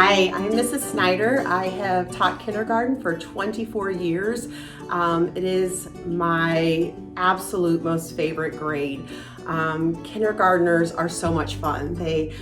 Hi, I'm Mrs. Snyder. I have taught kindergarten for 24 years. It is my absolute most favorite grade. Kindergartners are so much fun. They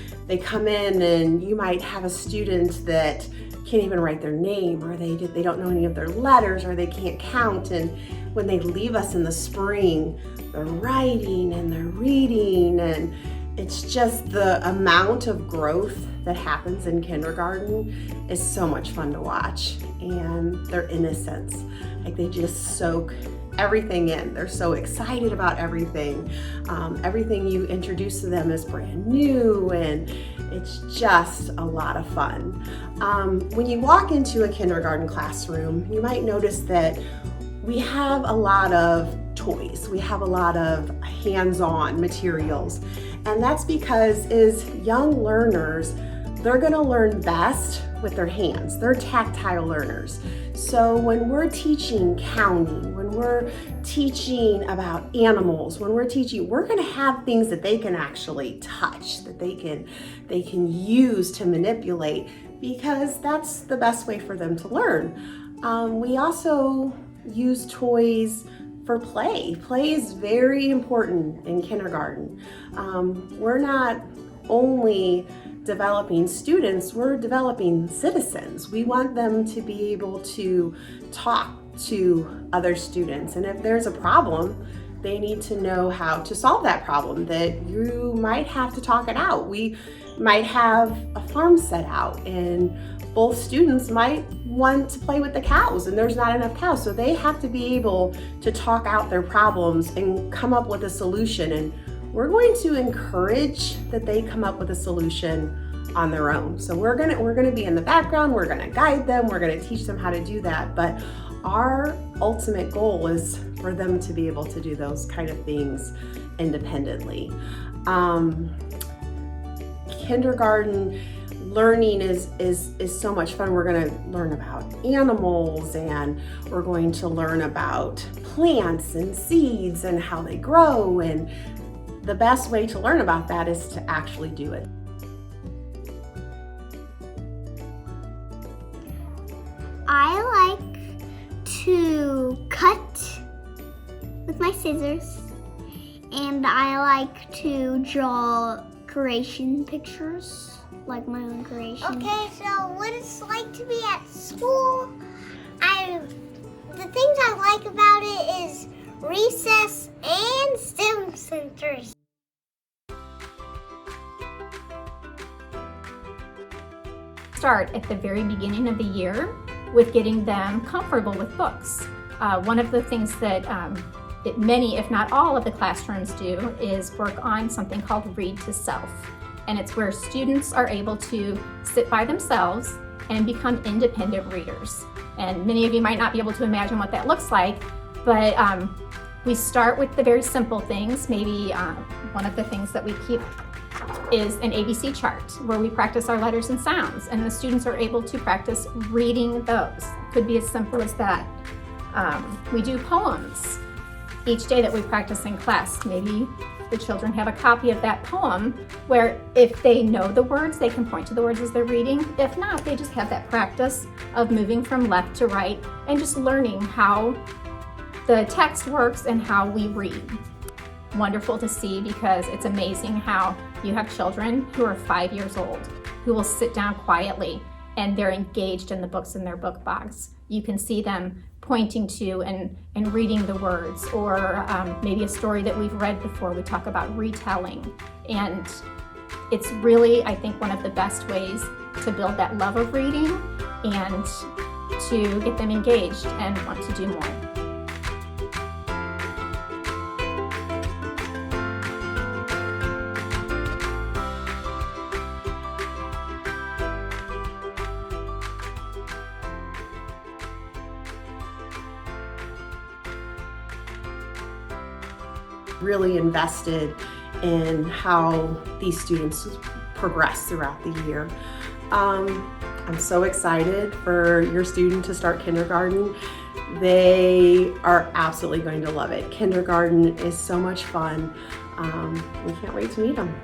come in and you might have a student that can't even write their name, or they don't know any of their letters, or they can't count, and when they leave us in the spring, they're writing and they're reading, and it's just the amount of growth that happens in kindergarten is so much fun to watch. And their innocence, like they just soak everything in. They're so excited about everything. Everything you introduce to them is brand new, and it's just a lot of fun. When you walk into a kindergarten classroom, you might notice that we have a lot of toys. We have a lot of hands-on materials. And that's because as young learners, they're gonna learn best with their hands. They're tactile learners. So when we're teaching counting, when we're teaching about animals, we're gonna have things that they can actually touch, that they can use to manipulate, because that's the best way for them to learn. We also use toys for play. Play is very important in kindergarten. We're not only developing students, we're developing citizens. We want them to be able to talk to other students, and if there's a problem, they need to know how to solve that problem, that you might have to talk it out. We might have a farm set out, and both students might want to play with the cows, and there's not enough cows, so they have to be able to talk out their problems and come up with a solution. And we're going to encourage that they come up with a solution on their own. So we're gonna be in the background, we're gonna guide them, we're gonna teach them how to do that, but our ultimate goal is for them to be able to do those kind of things independently. Kindergarten learning is so much fun. We're going to learn about animals, and we're going to learn about plants and seeds and how they grow, and the best way to learn about that is to actually do it. I like to cut with my scissors, and I like to draw creation pictures, like my own creation. Okay, so what it's like to be at school, the things I like about it is recess and STEM centers. Start at the very beginning of the year with getting them comfortable with books. One of the things that many, if not all, of the classrooms do is work on something called Read to Self. And it's where students are able to sit by themselves and become independent readers. And many of you might not be able to imagine what that looks like, but we start with the very simple things. Maybe one of the things that we keep is an ABC chart where we practice our letters and sounds, and the students are able to practice reading those. It could be as simple as that. We do poems each day that we practice in class. Maybe the children have a copy of that poem where if they know the words, they can point to the words as they're reading. If not, they just have that practice of moving from left to right and just learning how the text works and how we read. Wonderful to see, because it's amazing how you have children who are 5 years old who will sit down quietly and they're engaged in the books in their book box. You can see them pointing to and reading the words, or maybe a story that we've read before. We talk about retelling, and it's really, I think, one of the best ways to build that love of reading and to get them engaged and want to do more. Really invested in how these students progress throughout the year. I'm so excited for your student to start kindergarten. They are absolutely going to love it. Kindergarten is so much fun. We can't wait to meet them.